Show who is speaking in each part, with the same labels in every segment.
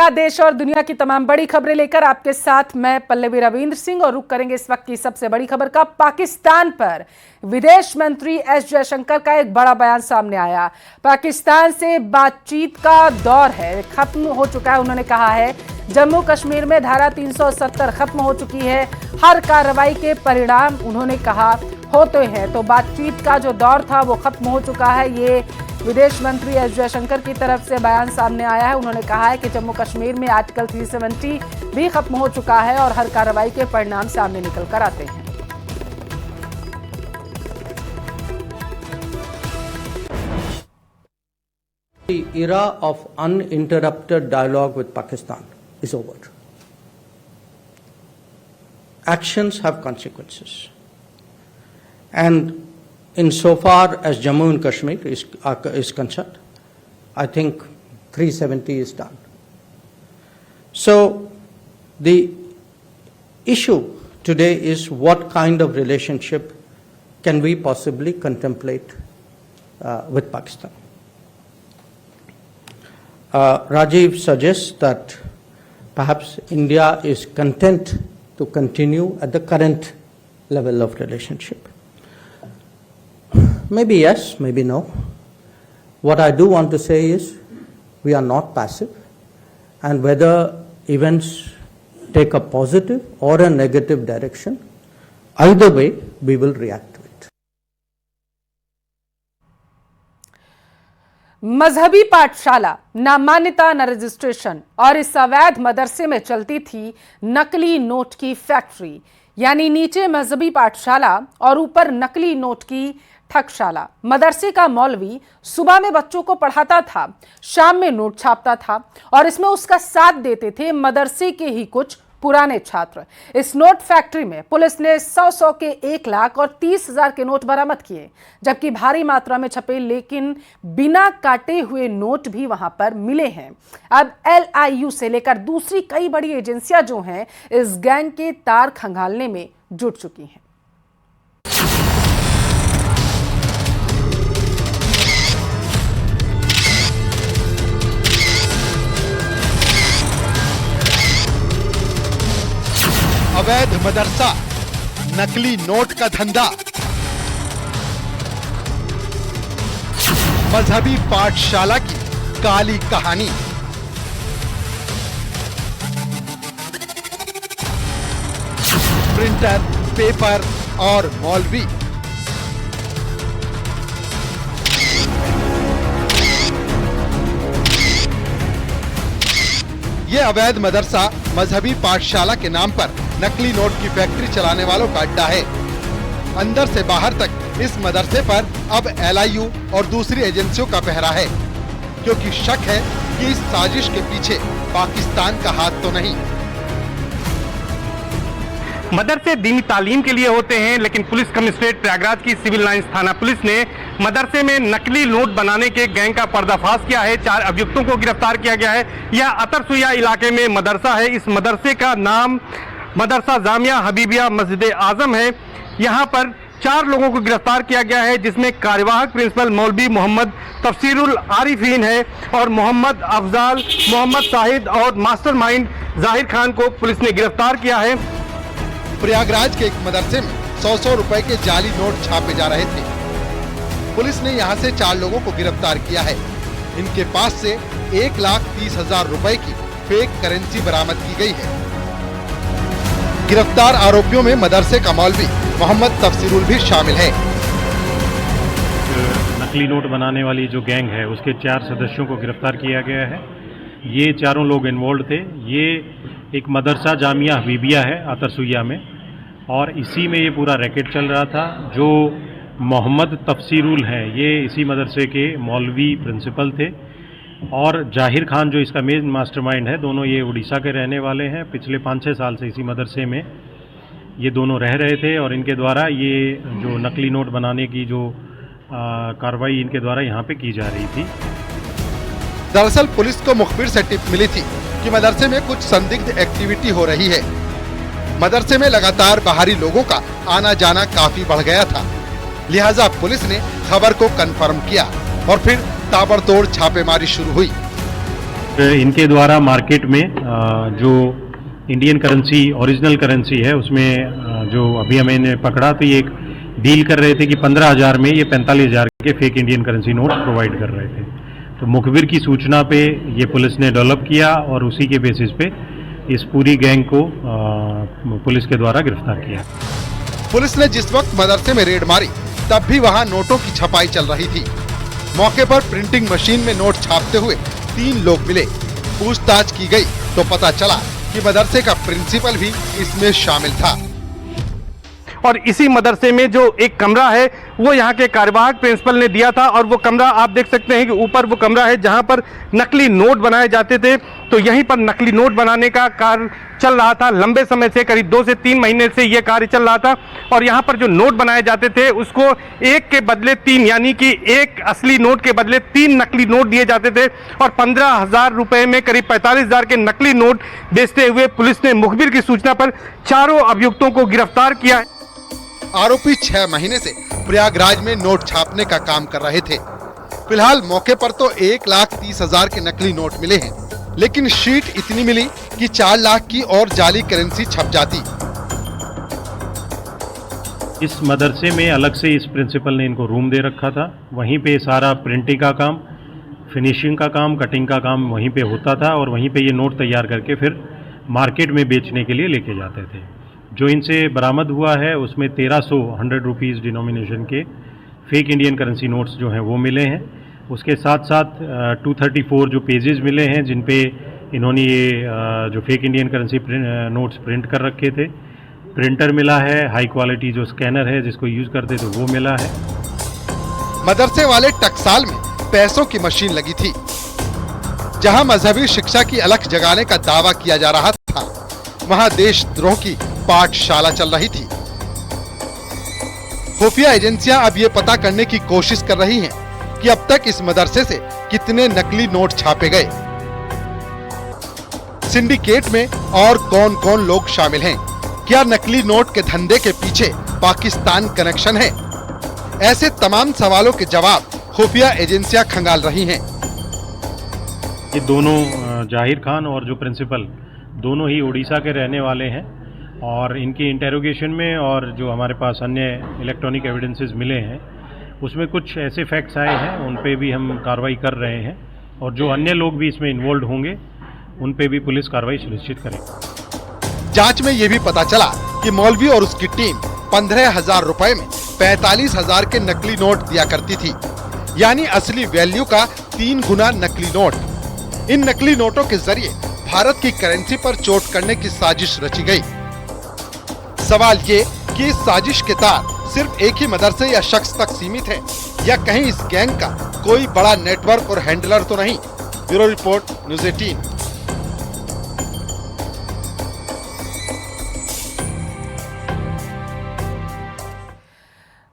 Speaker 1: नमस्कार, देश और दुनिया की तमाम बड़ी खबरें लेकर आपके साथ मैं पल्लवी रविंद्र सिंह और रुख करेंगे इस वक्त की सबसे बड़ी खबर का। पाकिस्तान पर विदेश मंत्री एस जयशंकर का एक बड़ा बयान सामने आया। पाकिस्तान से बातचीत का दौर है, खत्म हो चुका है। उन्होंने कहा है जम्मू कश्मीर में धारा 370 खत्म हो चुकी है। हर कार्रवाई के परिणाम उन्होंने कहा होते हैं, तो बातचीत का जो दौर था वो खत्म हो चुका है। ये विदेश मंत्री एस जयशंकर की तरफ से बयान सामने आया है। उन्होंने कहा है कि जम्मू कश्मीर में आर्टिकल 370 भी खत्म हो चुका है और हर कार्रवाई के परिणाम सामने निकल कर आते हैं।
Speaker 2: The era of uninterrupted dialogue with Pakistan is over. Actions have consequences. And insofar as Jammu and Kashmir is concerned, I think 370 is done. So the issue today is what kind of relationship can we possibly contemplate with Pakistan. Rajiv suggests that perhaps India is content to continue at the current level of relationship. Maybe yes, maybe no. What I do want to say is we are not passive, and whether events take a positive or a negative direction, either way we will react to it.
Speaker 1: मजहबी पाठशाला, ना मान्यता न registration, और इस अवैध मदरसे में चलती थी नकली नोट की फैक्ट्री। यानी नीचे मजहबी पाठशाला और ऊपर नकली नोट की ठगशाला। मदरसे का मौलवी सुबह में बच्चों को पढ़ाता था, शाम में नोट छापता था और इसमें उसका साथ देते थे मदरसे के ही कुछ पुराने छात्र। इस नोट फैक्ट्री में पुलिस ने 100 के 1 लाख और 30,000 के नोट बरामद किए, जबकि भारी मात्रा में छपे लेकिन बिना काटे हुए नोट भी वहां पर मिले हैं। अब LIU से लेकर दूसरी कई बड़ी एजेंसियां जो हैं इस गैंग के तार खंगालने में जुट चुकी हैं।
Speaker 3: अवैध मदरसा, नकली नोट का धंधा, मजहबी पाठशाला की काली कहानी। प्रिंटर, पेपर और मौलवी। ये अवैध मदरसा मजहबी पाठशाला के नाम पर नकली नोट की फैक्ट्री चलाने वालों का अड्डा है। अंदर से बाहर तक इस मदरसे पर अब LIU और दूसरी एजेंसियों का पहरा है, क्योंकि शक है कि इस साजिश के पीछे पाकिस्तान का हाथ तो नहीं।
Speaker 4: मदरसे दीनी तालीम के लिए होते हैं, लेकिन पुलिस कमिश्नरेट प्रयागराज की सिविल लाइंस थाना पुलिस ने मदरसे में नकली नोट बनाने के गैंग का पर्दाफाश किया है। 4 अभियुक्तों को गिरफ्तार किया गया है। यह अतरसुया इलाके में मदरसा है। इस मदरसे का नाम मदरसा जामिया हबीबिया मस्जिद आजम है। यहाँ पर 4 लोगों को गिरफ्तार किया गया है, जिसमें कार्यवाहक प्रिंसिपल मौलवी मोहम्मद तफसीरुल आरिफीन है और मोहम्मद अफजाल, मोहम्मद शाहिद और मास्टरमाइंड जाहिर खान को पुलिस ने गिरफ्तार किया है।
Speaker 3: प्रयागराज के एक मदरसे में 100 रुपए के जाली नोट छापे जा रहे थे। पुलिस ने यहां से 4 लोगों को गिरफ्तार किया है। इनके पास से 1,30,000 रुपए की फेक करेंसी बरामद की गई है। गिरफ्तार आरोपियों में मदरसे का मौलवी मोहम्मद तफसीरुल भी शामिल है।
Speaker 5: नकली नोट बनाने वाली जो गैंग है उसके 4 सदस्यों को गिरफ्तार किया गया है। ये चारों लोग इन्वॉल्व थे। ये एक मदरसा जामिया हबीबिया है अतरसुया में, और इसी में ये पूरा रैकेट चल रहा था। जो मोहम्मद तफसीरुल हैं ये इसी मदरसे के मौलवी प्रिंसिपल थे, और जाहिर खान जो इसका मेन मास्टरमाइंड है, दोनों ये उड़ीसा के रहने वाले हैं। पिछले 5-6 साल से इसी मदरसे में ये दोनों रह रहे थे और इनके द्वारा ये जो नकली नोट बनाने की जो कार्रवाई इनके द्वारा यहाँ पे की जा रही थी।
Speaker 3: दरअसल पुलिस को मुखबिर से टिप मिली थी कि मदरसे में कुछ संदिग्ध एक्टिविटी हो रही है। मदरसे में लगातार बाहरी लोगों का आना जाना काफी बढ़ गया था, लिहाजा पुलिस ने खबर को कंफर्म किया और फिर ताबड़तोड़ छापेमारी शुरू हुई।
Speaker 5: इनके द्वारा मार्केट में जो इंडियन करेंसी ओरिजिनल करेंसी है उसमें जो अभी हमें पकड़ा तो ये एक डील कर रहे थे कि 15,000 में ये 45,000 के fake Indian currency notes provide कर रहे थे। तो मुखबिर की सूचना पे ये पुलिस ने डेवलप किया और उसी के बेसिस पे इस पूरी गैंग को पुलिस के द्वारा गिरफ्तार किया।
Speaker 3: पुलिस ने जिस वक्त मदरसे में रेड मारी तब भी वहां नोटों की छपाई चल रही थी। मौके पर प्रिंटिंग मशीन में नोट छापते हुए 3 लोग मिले। पूछताछ की गई तो पता चला कि मदरसे का प्रिंसिपल भी इसमें शामिल था।
Speaker 4: और इसी मदरसे में जो एक कमरा है वो यहाँ के कार्यवाहक प्रिंसिपल ने दिया था और वो कमरा आप देख सकते हैं कि ऊपर वो कमरा है जहाँ पर नकली नोट बनाए जाते थे। तो यहीं पर नकली नोट बनाने का कार्य चल रहा था लंबे समय से, करीब 2 से 3 महीने से ये कार्य चल रहा था। और यहाँ पर जो नोट बनाए जाते थे उसको एक के बदले 3 यानी कि एक असली नोट के बदले 3 नकली नोट दिए जाते थे और 15,000 रुपए में करीब 45,000 के नकली नोट बेचते हुए पुलिस ने मुखबिर की सूचना पर चारों अभियुक्तों को गिरफ्तार किया है।
Speaker 3: आरोपी 6 महीने से प्रयागराज में नोट छापने का काम कर रहे थे। फिलहाल मौके पर तो 1,30,000 के नकली नोट मिले हैं, लेकिन शीट इतनी मिली कि 4 लाख की और जाली करेंसी छप जाती।
Speaker 5: इस मदरसे में अलग से इस प्रिंसिपल ने इनको रूम दे रखा था। वहीं पे सारा प्रिंटिंग का काम, फिनिशिंग का काम, कटिंग का काम वहीं पे होता था और वहीं पे ये नोट तैयार करके फिर मार्केट में बेचने के लिए लेके जाते थे। जो इनसे बरामद हुआ है उसमें 1300 100 रुपीज़ डिनोमिनेशन के फेक इंडियन करेंसी नोट्स जो हैं वो मिले हैं। उसके साथ साथ 234 जो पेजेस मिले हैं जिन पे इन्होंने ये जो fake Indian currency notes print कर रखे थे। प्रिंटर मिला है, हाई क्वालिटी जो स्कैनर है जिसको यूज़ करते थे वो मिला है।
Speaker 3: मदरसे वाले टकसाल में पैसों की मशीन लगी थी, जहां मजहबी शिक्षा की अलख जगाने का दावा किया जा रहा था, वहां देशद्रोह की पाठशाला चल रही थी। खुफिया एजेंसियां अब ये पता करने की कोशिश कर रही हैं कि अब तक इस मदरसे से कितने नकली नोट छापे गए, सिंडिकेट में और कौन कौन लोग शामिल हैं, क्या नकली नोट के धंधे के पीछे पाकिस्तान कनेक्शन है। ऐसे तमाम सवालों के जवाब खुफिया एजेंसियां खंगाल रही हैं।
Speaker 5: ये दोनों जाहिर खान और जो प्रिंसिपल दोनों ही उड़ीसा के रहने वाले हैं और इनकी इंटेरोगेशन में और जो हमारे पास अन्य इलेक्ट्रॉनिक एविडेंसेस मिले हैं उसमें कुछ ऐसे फैक्ट्स आए हैं, उन पे भी हम कार्रवाई कर रहे हैं और जो अन्य लोग भी इसमें इन्वॉल्व होंगे उन पे भी पुलिस कार्रवाई सुनिश्चित करेगी।
Speaker 3: जांच में ये भी पता चला कि मौलवी और उसकी टीम 15,000 रुपए में 45,000 के नकली नोट दिया करती थी, यानी असली वैल्यू का 3 गुना नकली नोट। इन नकली नोटों के जरिए भारत की करेंसी पर चोट करने की साजिश रची गई। सवाल ये कि इस साजिश के तार सिर्फ एक ही मदरसे या शख्स तक सीमित है या कहीं इस गैंग का कोई बड़ा नेटवर्क और हैंडलर तो नहीं। Bureau report, news 18।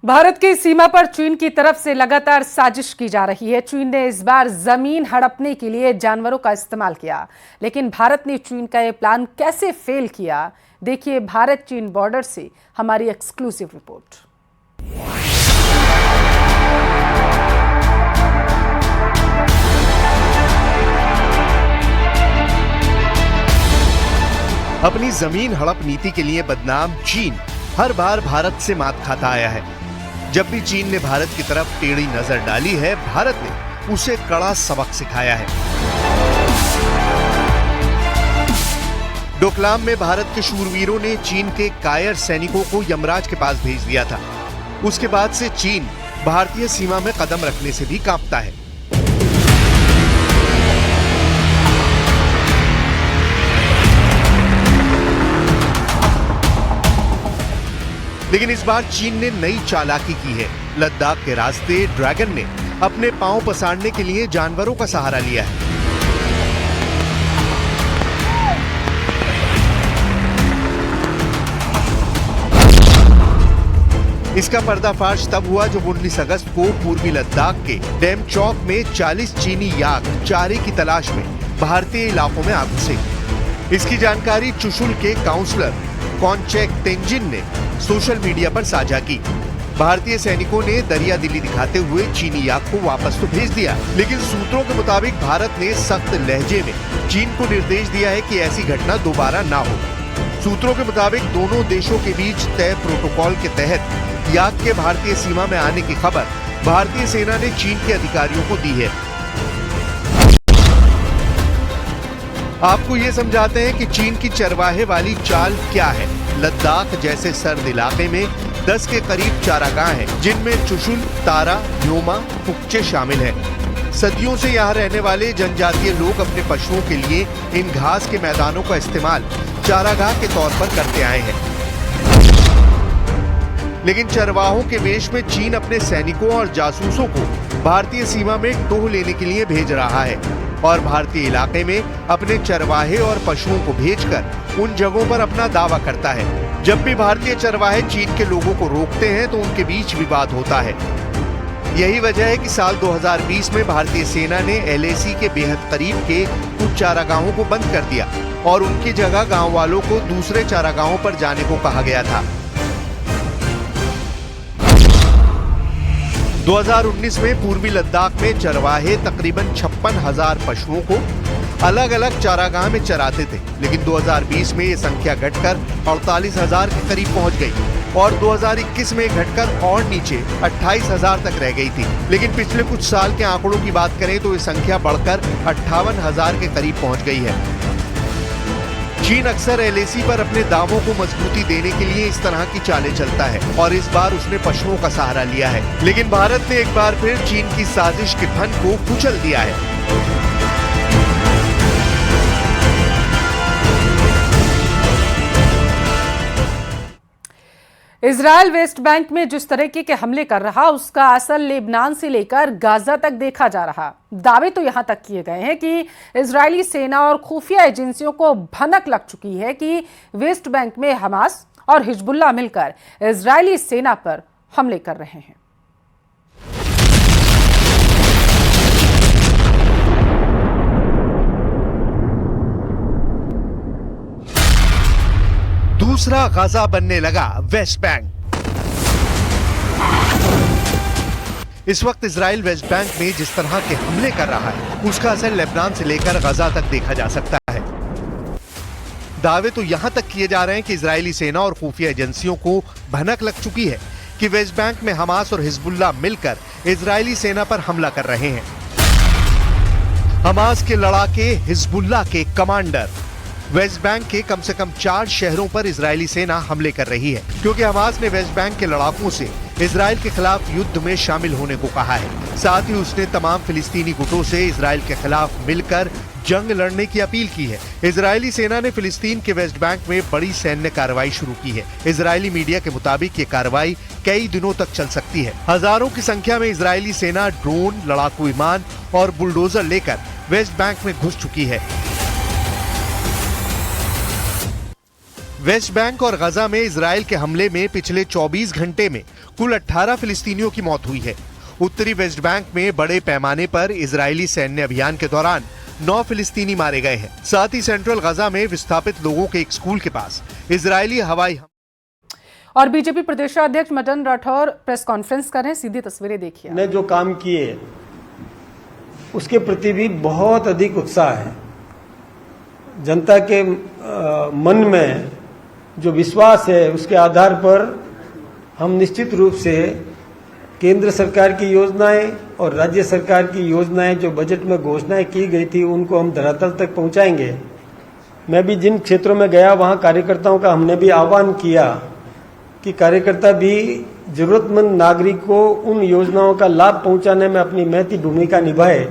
Speaker 1: भारत की सीमा पर चीन की तरफ से लगातार साजिश की जा रही है। चीन ने इस बार जमीन हड़पने के लिए जानवरों का इस्तेमाल किया, लेकिन भारत ने चीन का यह प्लान कैसे फेल किया, देखिए भारत चीन बॉर्डर से हमारी एक्सक्लूसिव रिपोर्ट।
Speaker 6: अपनी जमीन हड़प नीति के लिए बदनाम चीन हर बार भारत से मात खाता आया है। जब भी चीन ने भारत की तरफ टेढ़ी नजर डाली है, भारत ने उसे कड़ा सबक सिखाया है। डोकलाम में भारत के शूरवीरों ने चीन के कायर सैनिकों को यमराज के पास भेज दिया था। उसके बाद से चीन भारतीय सीमा में कदम रखने से भी कांपता है। लेकिन इस बार चीन ने नई चालाकी की है। लद्दाख के रास्ते ड्रैगन ने अपने पांव पसारने के लिए जानवरों का सहारा लिया है। इसका पर्दाफाश तब हुआ जब 19 अगस्त को पूर्वी लद्दाख के डेमचौक में 40 चीनी याक चारे की तलाश में भारतीय इलाकों में आ घुसे। इसकी जानकारी चुशुल के काउंसलर कॉन्चेक तेंजिन ने सोशल मीडिया पर साझा की। भारतीय सैनिकों ने दरिया दिली दिखाते हुए चीनी याक को वापस तो भेज दिया, लेकिन सूत्रों के मुताबिक भारत ने सख्त लहजे में चीन को निर्देश दिया है कि ऐसी घटना दोबारा ना हो। सूत्रों के मुताबिक दोनों देशों के बीच तय प्रोटोकॉल के तहत याक के भारतीय सीमा में आने की खबर भारतीय सेना ने चीन के अधिकारियों को दी है। आपको ये समझाते हैं कि चीन की चरवाहे वाली चाल क्या है। लद्दाख जैसे सर्द इलाके में 10 के करीब चारागाह हैं, जिनमें चुशुल, तारा, न्योमा, पुकचे शामिल हैं। सदियों से यहाँ रहने वाले जनजातीय लोग अपने पशुओं के लिए इन घास के मैदानों का इस्तेमाल चारागाह के तौर पर करते आए हैं। लेकिन चरवाहों के वेश में चीन अपने सैनिकों और जासूसों को भारतीय सीमा में टोह लेने के लिए भेज रहा है और भारतीय इलाके में अपने चरवाहे और पशुओं को भेजकर उन जगहों पर अपना दावा करता है। जब भी भारतीय चरवाहे चीन के लोगों को रोकते हैं तो उनके बीच विवाद होता है। यही वजह है कि साल 2020 में भारतीय सेना ने LAC के बेहद करीब के कुछ चारागाहों को बंद कर दिया और उनकी जगह गांव वालों को दूसरे चारागाहों पर जाने को कहा गया था। 2019 में पूर्वी लद्दाख में चरवाहे तकरीबन 56,000 पशुओं को अलग अलग चारागाह में चराते थे, लेकिन 2020 में ये संख्या घटकर 48,000 के करीब पहुंच गई और 2021 में घटकर और नीचे 28,000 तक रह गई थी। लेकिन पिछले कुछ साल के आंकड़ों की बात करें तो ये संख्या बढ़कर 58,000 के करीब पहुंच गई है। चीन अक्सर LAC पर अपने दावों को मजबूती देने के लिए इस तरह की चालें चलता है और इस बार उसने पशुओं का सहारा लिया है। लेकिन भारत ने एक बार फिर चीन की साजिश के फन को कुचल दिया है।
Speaker 1: इजराइल वेस्ट बैंक में जिस तरीके के हमले कर रहा, उसका असर लेबनान से लेकर गाजा तक देखा जा रहा। दावे तो यहां तक किए गए हैं कि इजरायली सेना और खुफिया एजेंसियों को भनक लग चुकी है कि वेस्ट बैंक में हमास और हिजबुल्लाह मिलकर इजरायली सेना पर हमले कर रहे हैं।
Speaker 6: दूसरा गाजा बनने लगा वेस्ट बैंक। इस वक्त इजराइल वेस्ट बैंक में जिस तरह के हमले कर रहा है, उसका असर लेबनान से लेकर गाजा तक देखा जा सकता है। दावे तो यहां तक किए जा रहे हैं कि इजरायली सेना और खुफिया एजेंसियों को भनक लग चुकी है कि वेस्ट बैंक में हमास और हिजबुल्लाह मिलकर इजरायली सेना पर हमला कर रहे हैं। हमास के लड़ाके हिजबुल्लाह के कमांडर वेस्ट बैंक के कम से कम 4 शहरों पर इजरायली सेना हमले कर रही है, क्योंकि हमास ने वेस्ट बैंक के लड़ाकों से इजराइल के खिलाफ युद्ध में शामिल होने को कहा है। साथ ही उसने तमाम फिलिस्तीनी गुटों से इजराइल के खिलाफ मिलकर जंग लड़ने की अपील की है। इजरायली सेना ने फिलिस्तीन के वेस्ट बैंक में बड़ी सैन्य कार्रवाई शुरू की है। इजरायली मीडिया के मुताबिक ये कार्रवाई कई दिनों तक चल सकती है। हजारों की संख्या में इजरायली सेना ड्रोन, लड़ाकू विमान और बुलडोजर लेकर वेस्ट बैंक में घुस चुकी है। वेस्ट बैंक और गजा में इजराइल के हमले में पिछले 24 घंटे में कुल 18 फिलिस्तीनियों की मौत हुई है। उत्तरी वेस्ट बैंक में बड़े पैमाने पर इजरायली सैन्य अभियान के दौरान 9 फिलिस्तीनी मारे गए हैं। साथ ही सेंट्रल गजा में विस्थापित लोगों के एक स्कूल के पास इजरायली हवाई
Speaker 1: और बीजेपी प्रदेशाध्यक्ष मदन राठौर प्रेस कॉन्फ्रेंस कर रहे हैं। सीधी तस्वीरें देखिए।
Speaker 7: ने जो काम किए उसके प्रति भी बहुत अधिक उत्साह है। जनता के मन में जो विश्वास है, उसके आधार पर हम निश्चित रूप से केंद्र सरकार की योजनाएं और राज्य सरकार की योजनाएं जो बजट में घोषणाएं की गई थी, उनको हम धरातल तक पहुंचाएंगे। मैं भी जिन क्षेत्रों में गया, वहां कार्यकर्ताओं का हमने भी आह्वान किया कि कार्यकर्ता भी जरूरतमंद नागरिक को उन योजनाओं का लाभ पहुंचाने में अपनी महती भूमिका निभाए।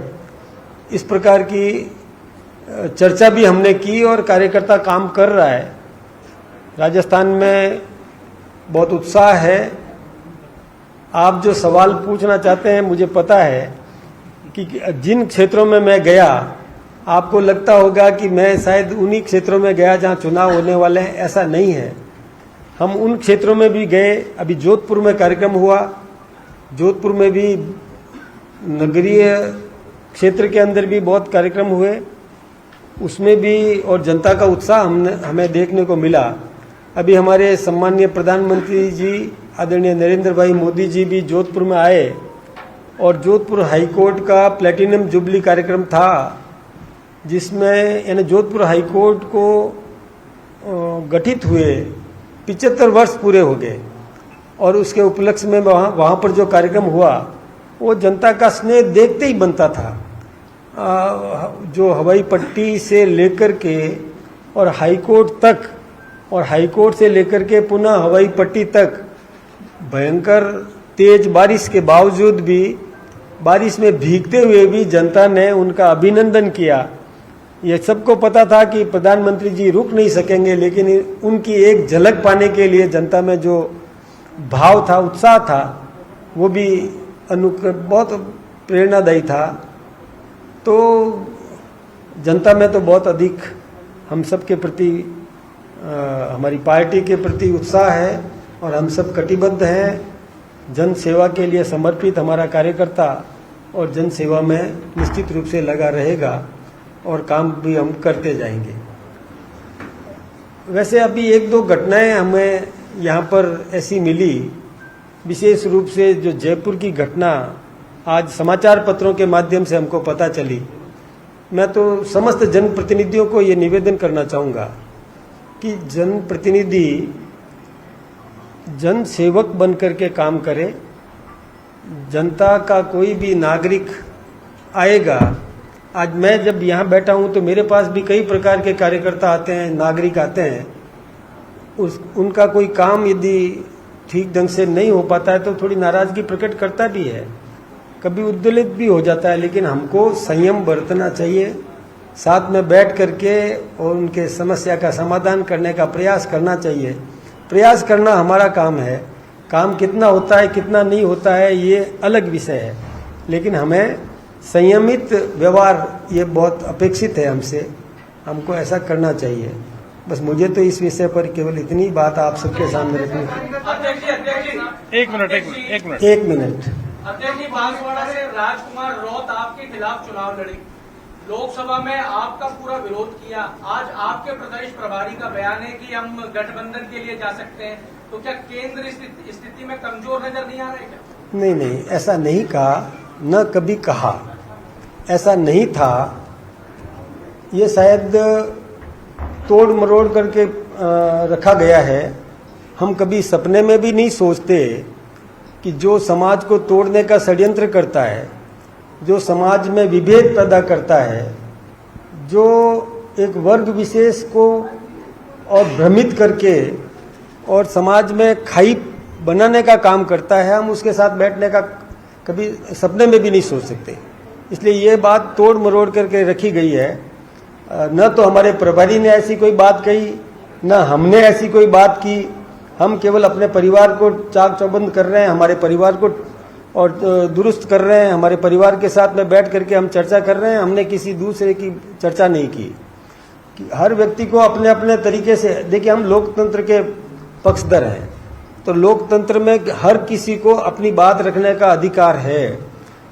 Speaker 7: इस प्रकार की चर्चा भी हमने की और कार्यकर्ता काम कर रहा है। राजस्थान में बहुत उत्साह है। आप जो सवाल पूछना चाहते हैं, मुझे पता है कि जिन क्षेत्रों में मैं गया, आपको लगता होगा कि मैं शायद उन्हीं क्षेत्रों में गया जहां चुनाव होने वाले हैं। ऐसा नहीं है। हम उन क्षेत्रों में भी गए। अभी जोधपुर में कार्यक्रम हुआ। जोधपुर में भी नगरीय क्षेत्र के अंदर भी बहुत कार्यक्रम हुए, उसमें भी और जनता का उत्साह हमें देखने को मिला। अभी हमारे सम्माननीय प्रधानमंत्री जी आदरणीय नरेंद्र भाई मोदी जी भी जोधपुर में आए और जोधपुर हाई कोर्ट का प्लेटिनम जुबली कार्यक्रम था, जिसमें यानी जोधपुर हाई कोर्ट को गठित हुए 75 वर्ष पूरे हो गए और उसके उपलक्ष्य में वहाँ पर जो कार्यक्रम हुआ वो जनता का स्नेह देखते ही बनता था। जो हवाई पट्टी से लेकर के और हाई कोर्ट तक और हाई कोर्ट से लेकर के पुनः हवाई पट्टी तक भयंकर तेज बारिश के बावजूद भी, बारिश में भीगते हुए भी जनता ने उनका अभिनंदन किया। ये सबको पता था कि प्रधानमंत्री जी रुक नहीं सकेंगे, लेकिन उनकी एक झलक पाने के लिए जनता में जो भाव था, उत्साह था, वो भी बहुत प्रेरणादायी था। तो जनता में तो बहुत अधिक हम सब के प्रति, हमारी पार्टी के प्रति उत्साह है और हम सब कटिबद्ध हैं। जन सेवा के लिए समर्पित हमारा कार्यकर्ता और जन सेवा में निश्चित रूप से लगा रहेगा और काम भी हम करते जाएंगे। वैसे अभी एक दो घटनाएं हमें यहाँ पर ऐसी मिली, विशेष रूप से जो जयपुर की घटना आज समाचार पत्रों के माध्यम से हमको पता चली। मैं तो समस्त जनप्रतिनिधियों को ये निवेदन करना चाहूँगा कि जनप्रतिनिधि जन सेवक बन करके काम करे। जनता का कोई भी नागरिक आएगा, आज मैं जब यहाँ बैठा हूँ तो मेरे पास भी कई प्रकार के कार्यकर्ता आते हैं, नागरिक आते हैं। उनका कोई काम यदि ठीक ढंग से नहीं हो पाता है तो थोड़ी नाराजगी प्रकट करता भी है, कभी उद्वेलित भी हो जाता है, लेकिन हमको संयम बरतना चाहिए, साथ में बैठ करके और उनके समस्या का समाधान करने का प्रयास करना चाहिए। प्रयास करना हमारा काम है। काम कितना होता है कितना नहीं होता है ये अलग विषय है, लेकिन हमें संयमित व्यवहार ये बहुत अपेक्षित है हमसे, हमको ऐसा करना चाहिए। बस मुझे तो इस विषय पर केवल इतनी बात आप सबके सामने रखनी थी।
Speaker 4: एक मिनट
Speaker 8: अध्यक्ष जी, बांसवाड़ा से राजकुमार रौत आपके खिलाफ चुनाव लड़ी, लोकसभा में आपका पूरा विरोध किया। आज आपके प्रदेश प्रभारी का बयान है कि हम गठबंधन के लिए जा सकते हैं, तो क्या केंद्र स्थिति में कमजोर नजर नहीं आ रहा है क्या?
Speaker 7: नहीं, ऐसा नहीं कहा, न कभी कहा, ऐसा नहीं था। ये शायद तोड़ मरोड़ करके रखा गया है। हम कभी सपने में भी नहीं सोचते कि जो समाज को तोड़ने का षड्यंत्र करता है, जो समाज में विभेद पैदा करता है, जो एक वर्ग विशेष को और भ्रमित करके और समाज में खाई बनाने का काम करता है, हम उसके साथ बैठने का कभी सपने में भी नहीं सोच सकते। इसलिए ये बात तोड़ मरोड़ करके रखी गई है। न तो हमारे प्रभारी ने ऐसी कोई बात कही, न हमने ऐसी कोई बात की। हम केवल अपने परिवार को चाक चौबंद कर रहे हैं, हमारे परिवार को और दुरुस्त कर रहे हैं, हमारे परिवार के साथ में बैठ करके हम चर्चा कर रहे हैं। हमने किसी दूसरे की चर्चा नहीं की। कि हर व्यक्ति को अपने अपने तरीके से, देखिए हम लोकतंत्र के पक्षधर हैं, तो लोकतंत्र में हर किसी को अपनी बात रखने का अधिकार है,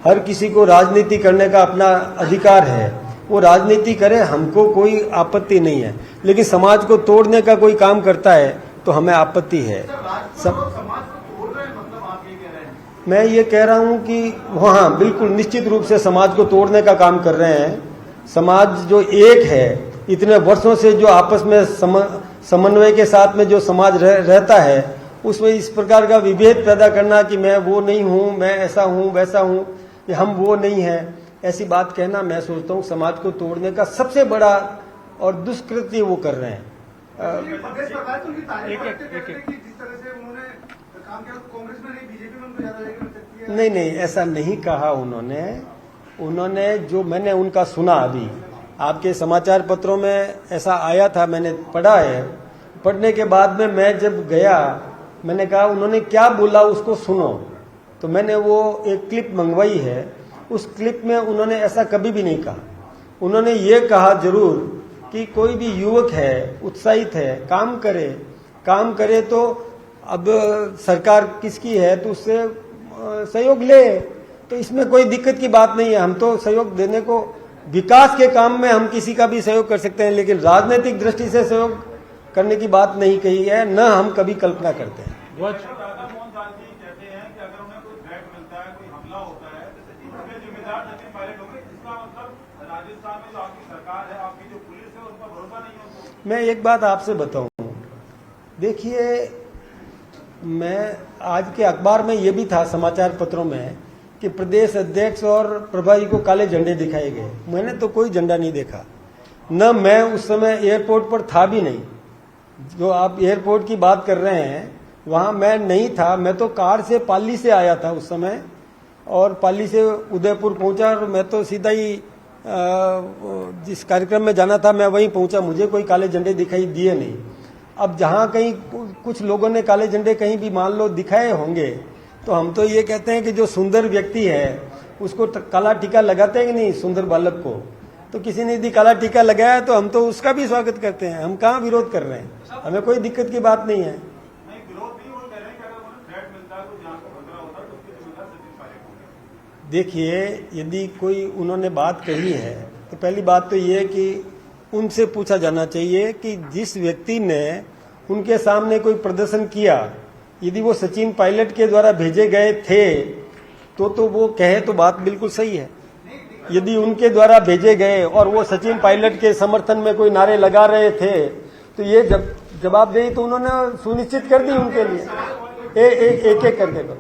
Speaker 7: हर किसी को राजनीति करने का अपना अधिकार है। वो राजनीति करे, हमको कोई आपत्ति नहीं है, लेकिन समाज को तोड़ने का कोई काम करता है तो हमें आपत्ति है। मैं ये कह रहा हूँ कि हाँ, बिल्कुल निश्चित रूप से समाज को तोड़ने का काम कर रहे हैं। समाज जो एक है, इतने वर्षों से जो आपस में समन्वय के साथ में जो समाज रहता है, उसमें इस प्रकार का विभेद पैदा करना कि मैं वो नहीं हूँ, मैं ऐसा हूँ वैसा हूँ, हम वो नहीं है, ऐसी बात कहना, मैं सोचता हूँ समाज को तोड़ने का सबसे बड़ा और दुष्कृत्य वो कर रहे हैं। नहीं, ऐसा नहीं कहा उन्होंने जो मैंने उनका सुना, अभी आपके समाचार पत्रों में ऐसा आया था, मैंने पढ़ा है। पढ़ने के बाद में मैं जब गया, मैंने कहा उन्होंने क्या बोला उसको सुनो, तो मैंने वो एक क्लिप मंगवाई है। उस क्लिप में उन्होंने ऐसा कभी भी नहीं कहा। उन्होंने ये कहा जरूर कि कोई भी युवक है, उत्साहित है, काम करे तो अब सरकार किसकी है तो उससे सहयोग ले, तो इसमें कोई दिक्कत की बात नहीं है। हम तो सहयोग देने को, विकास के काम में हम किसी का भी सहयोग कर सकते हैं, लेकिन राजनीतिक दृष्टि से सहयोग करने की बात नहीं कही है, न हम कभी कल्पना करते हैं। मैं एक बात आपसे बताऊं, देखिए मैं आज के अखबार में ये भी था, समाचार पत्रों में, कि प्रदेश अध्यक्ष और प्रभारी को काले झंडे दिखाए गए। मैंने तो कोई झंडा नहीं देखा, न मैं उस समय एयरपोर्ट पर था भी नहीं। जो आप एयरपोर्ट की बात कर रहे हैं वहां मैं नहीं था, मैं तो कार से पाली से आया था उस समय, और पाली से उदयपुर पहुंचा और मैं तो सीधा ही जिस कार्यक्रम में जाना था मैं वहीं पहुंचा। मुझे कोई काले झंडे दिखाई दिए नहीं। अब जहां कहीं कुछ लोगों ने काले झंडे कहीं भी मान लो दिखाए होंगे, तो हम तो ये कहते हैं कि जो सुंदर व्यक्ति है उसको काला टीका लगाते हैं कि नहीं, सुंदर बालक को। तो किसी ने यदि काला टीका लगाया तो हम तो उसका भी स्वागत करते हैं, हम कहाँ विरोध कर रहे हैं, हमें कोई दिक्कत की बात नहीं है। देखिए यदि कोई उन्होंने बात कही है तो पहली बात तो ये कि उनसे पूछा जाना चाहिए कि जिस व्यक्ति ने उनके सामने कोई प्रदर्शन किया, यदि वो सचिन पायलट के द्वारा भेजे गए थे तो वो कहे तो बात बिल्कुल सही है। यदि उनके द्वारा भेजे गए और वो सचिन पायलट के समर्थन में कोई नारे लगा रहे थे तो ये जवाबदेही तो उन्होंने सुनिश्चित कर दी उनके लिए। एक एक करके करो।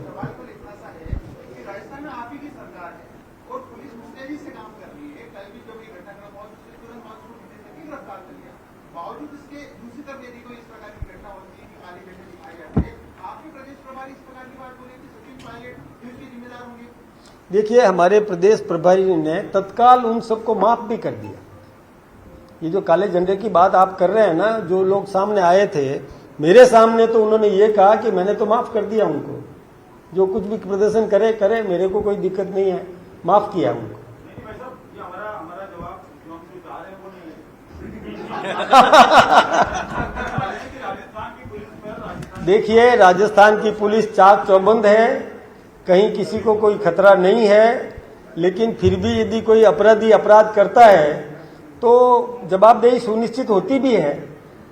Speaker 7: देखिए हमारे प्रदेश प्रभारी ने तत्काल उन सबको माफ भी कर दिया। ये जो काले झंडे की बात आप कर रहे हैं ना, जो लोग सामने आए थे मेरे सामने, तो उन्होंने ये कहा कि मैंने तो माफ कर दिया उनको, जो कुछ भी प्रदर्शन करे, मेरे को कोई दिक्कत नहीं है, माफ किया उनको। देखिए राजस्थान की पुलिस चाक चौबंद है, कहीं किसी को कोई खतरा नहीं है, लेकिन फिर भी यदि कोई अपराधी अपराध करता है तो जवाबदेही सुनिश्चित होती भी है।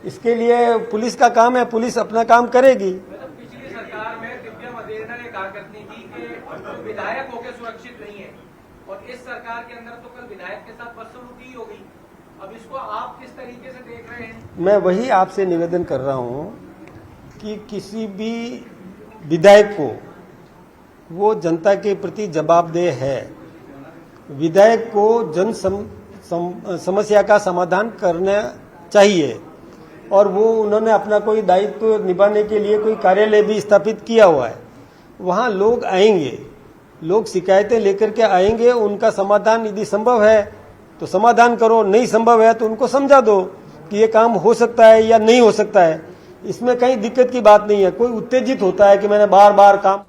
Speaker 7: इसके लिए पुलिस का काम है, पुलिस अपना काम करेगी।
Speaker 8: पिछली सरकार में दिव्या मदेरणा ने कहा करती थी कि विधायक होकर सुरक्षित नहीं है, और इस सरकार के अंदर तो कल विधायक के साथ बदसलूकी होगी। अब इसको आप किस तरीके से देख रहे हैं? मैं
Speaker 7: वही आपसे निवेदन कर रहा हूं कि किसी भी विधायक को वो जनता के प्रति जवाबदेह है। विधायक को जन समस्या का समाधान करना चाहिए, और वो उन्होंने अपना कोई दायित्व निभाने के लिए कोई कार्यालय भी स्थापित किया हुआ है। वहाँ लोग आएंगे, लोग शिकायतें लेकर के आएंगे, उनका समाधान यदि संभव है तो समाधान करो, नहीं संभव है तो उनको समझा दो कि ये काम हो सकता है या नहीं हो सकता है। इसमें कहीं दिक्कत की बात नहीं है। कोई उत्तेजित होता है कि मैंने बार बार काम।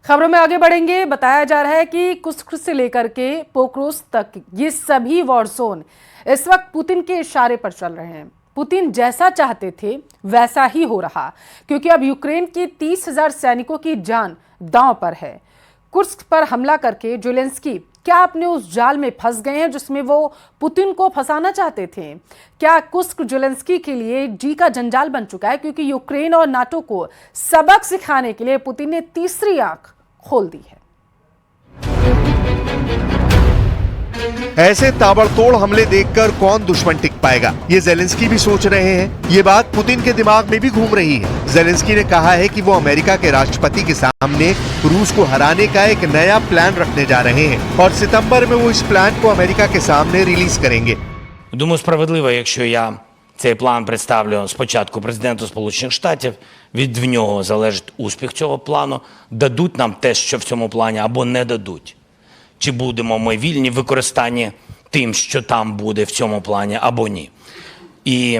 Speaker 1: खबरों में आगे बढ़ेंगे। बताया जा रहा है कि कुस्क से लेकर के पोक्रोस तक ये सभी वॉर जोन इस वक्त पुतिन के इशारे पर चल रहे हैं। पुतिन जैसा चाहते थे वैसा ही हो रहा, क्योंकि अब यूक्रेन के 30,000 सैनिकों की जान दांव पर है। कुर्स्क पर हमला करके ज़ेलेंस्की क्या अपने उस जाल में फंस गए हैं जिसमें वो पुतिन को फंसाना चाहते थे? क्या कुर्स्क ज़ेलेंस्की के लिए जी का जंजाल बन चुका है, क्योंकि यूक्रेन और नाटो को सबक सिखाने के लिए पुतिन ने तीसरी आंख खोल दी है।
Speaker 6: ऐसे ताबड़तोड़ हमले देखकर कौन दुश्मन टिक पाएगा, ये ज़ेलेंस्की भी सोच रहे हैं। ये बात पुतिन के दिमाग में भी घूम रही है। ज़ेलेंस्की ने कहा है कि वो अमेरिका के राष्ट्रपति के सामने रूस को हराने का एक नया प्लान रखने जा रहे हैं, और सितंबर में वो इस प्लान को अमेरिका के सामने रिलीज करेंगे।
Speaker 9: Думаю, справедливо, якщо я цей план представлю спочатку президенту Сполучених Штатів, від нього залежить успіх цього плану, дадуть нам те, що в цьому плані, або не дадуть. Чи будемо ми вільні в використанні тим, що там буде в цьому плані, або ні. І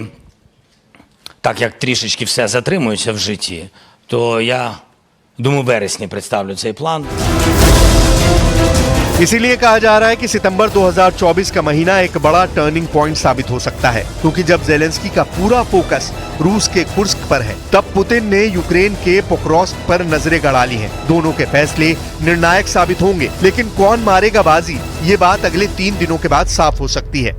Speaker 9: так як трішечки все затримується в житті, то я, думаю, в вересні представлю цей план.
Speaker 6: इसीलिए कहा जा रहा है कि सितंबर 2024 का महीना एक बड़ा टर्निंग पॉइंट साबित हो सकता है, क्योंकि जब ज़ेलेंस्की का पूरा फोकस रूस के कुर्स्क पर है, तब पुतिन ने यूक्रेन के पोक्रोस्क पर नजरें गड़ा ली हैं। दोनों के फैसले निर्णायक साबित होंगे, लेकिन कौन मारेगा बाजी, ये बात अगले 3 दिनों के बाद साफ हो सकती है।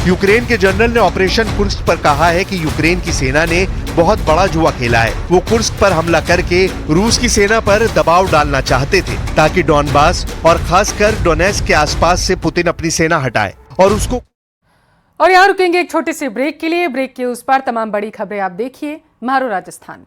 Speaker 6: यूक्रेन के जनरल ने ऑपरेशन कुर्स्क पर कहा है कि यूक्रेन की सेना ने बहुत बड़ा जुआ खेला है। वो कुर्स्क पर हमला करके रूस की सेना पर दबाव डालना चाहते थे ताकि डॉनबास और खासकर डोनेट्स्क के आसपास से पुतिन अपनी सेना हटाए और उसको।
Speaker 1: और यहाँ रुकेंगे एक छोटे से ब्रेक के लिए। ब्रेक के उस पार तमाम बड़ी खबरें आप देखिए मारो राजस्थान में।